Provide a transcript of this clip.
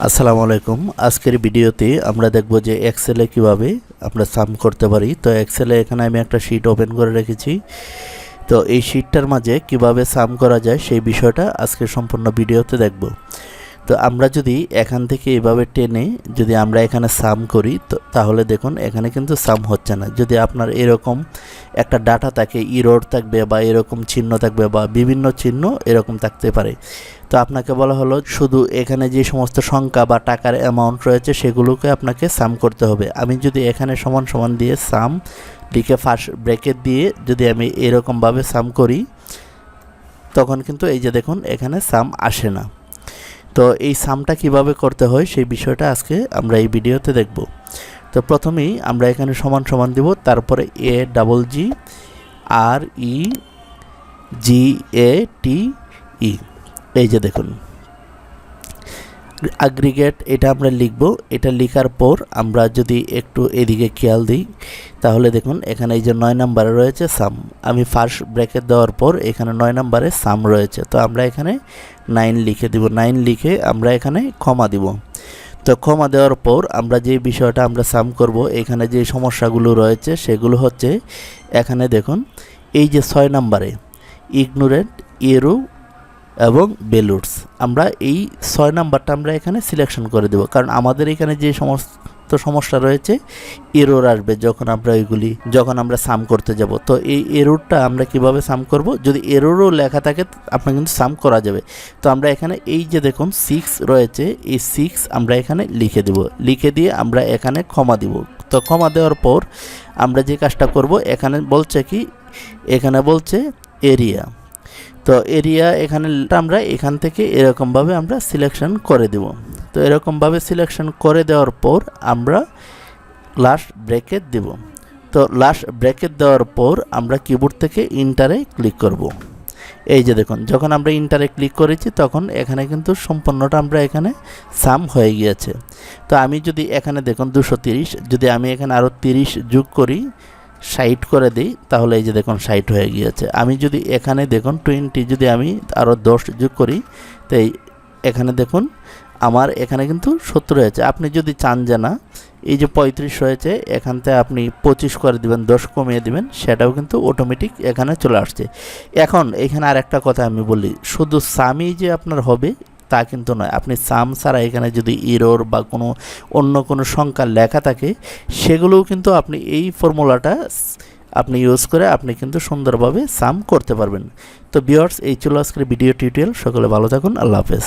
আসসালামু আলাইকুম। আজকের ভিডিওতে আমরা দেখব যে এক্সেলে কিভাবে আমরা সাম করতে পারি। তো এক্সেলে এখানে আমি একটা শীট ওপেন করে রেখেছি। তো এই শীটটার মাঝে কিভাবে সাম করা যায় সেই বিষয়টা আজকে সম্পূর্ণ ভিডিওতে দেখব। তো আমরা যদি এখান থেকে এভাবে টেনে যদি আমরা এখানে সাম করি তো তাহলে দেখুন এখানে কিন্তু সাম হচ্ছে না। যদি আপনার এরকম একটা ডাটা থাকে, ইরর থাকবে বা এরকম চিহ্ন থাকবে বা বিভিন্ন চিহ্ন এরকম থাকতে পারে। তো আপনাকে বলা হলো শুধু এখানে যে সমস্ত সংখ্যা বা টাকার অ্যামাউন্ট রয়েছে সেগুলোকে আপনাকে সাম করতে হবে। আমি যদি এখানে সমান সমান দিয়ে সাম লিখে ফার্স্ট ব্র্যাকেট দিয়ে যদি আমি এরকমভাবে সাম করি তখন কিন্তু এই যে দেখুন এখানে সাম আসে না। তো এই সামটা কিভাবে করতে হয় সেই বিষয়টা আজকে আমরা এই ভিডিওতে দেখব। তো প্রথমেই আমরা এখানে সমান সমান দিব, তারপরে AGGATE এই যে দেখুন অ্যাগ্রিগেট এটা আমরা লিখব। এটা লেখার পর আমরা যদি একটু এদিকে খেয়াল দিই তাহলে দেখুন এখানে এই যে 9 নম্বরে রয়েছে সাম। আমি ফার্স্ট ব্র্যাকেট দেওয়ার পর এখানে 9 নম্বরে সাম রয়েছে। তো আমরা এখানে 9 লিখে দিব। 9 লিখে আমরা এখানে কমা দিব। তো কমা দেওয়ার পর আমরা যে বিষয়টা আমরা সাম করব, এখানে যে সমস্যাগুলো রয়েছে সেগুলো হচ্ছে এখানে দেখুন এই যে 6 নম্বরে ইগনোরেন্ট এরো এবং বেলুটস, আমরা এই 6 নাম্বারটা আমরা এখানে সিলেকশন করে দেব। কারণ আমাদের এখানে যে সমস্ত সমস্যা রয়েছে এরর আসবে যখন আমরা সাম করতে যাব। তো এই এররটা আমরা কিভাবে সাম করব, যদি এররও লেখা থাকে আপনার কিন্তু সাম করা যাবে। তো আমরা এখানে এই যে দেখুন 6 রয়েছে, এই 6 আমরা এখানে লিখে দেব। লিখে দিয়ে আমরা এখানে কমা দিব। তো কমা দেওয়ার পর আমরা যে কাজটা করব, এখানে বলছে কি, এখানে বলছে এরিয়া। তো এরিয়া এখানে আমরা এখান থেকে এরকমভাবে আমরা সিলেকশন করে দেব। তো এরকমভাবে সিলেকশন করে দেওয়ার পর আমরা লাস্ট ব্র্যাকেট দেব। তো লাস্ট ব্র্যাকেট দেওয়ার পর আমরা কিবোর্ড থেকে ইন্টারে ক্লিক করব। এই যে দেখুন যখন আমরা ইন্টারে ক্লিক করেছি তখন এখানে কিন্তু সম্পূর্ণটা আমরা এখানে সাম হয়ে গিয়েছে। তো আমি যদি এখানে দেখুন 230, যদি আমি এখানে আরও 30 যোগ করি 60 করে দিই তাহলে এই যে দেখুন 60 হয়ে গিয়েছে। আমি যদি এখানে দেখুন 20 যদি আমি আরও 10 যোগ করি তো এখানে দেখুন আমার এখানে কিন্তু 70 হয়েছে। আপনি যদি চান যে না এই যে 35 হয়েছে এখান থেকে আপনি 25 করে দিবেন, 10 কমিয়ে দিবেন, সেটাও কিন্তু অটোমেটিক এখানে চলে আসছে। এখন এখানে আর একটা কথা আমি বলি, শুধু সামই যে আপনার হবে তা কিন্তু নয়। আপনি সাম ছাড়া এখানে যদি এরর বা অন্য কোনো সংখ্যা লেখা থাকে সেগুলোও কিন্তু আপনি এই ফর্মুলাটা আপনি ইউজ করে আপনি কিন্তু সুন্দরভাবে সাম করতে পারবেন। তো ভিউয়ার্স, এই ছিল আজকের ভিডিও টিউটোরিয়াল। সকলে ভালো থাকুন। আল্লাহ হাফেজ।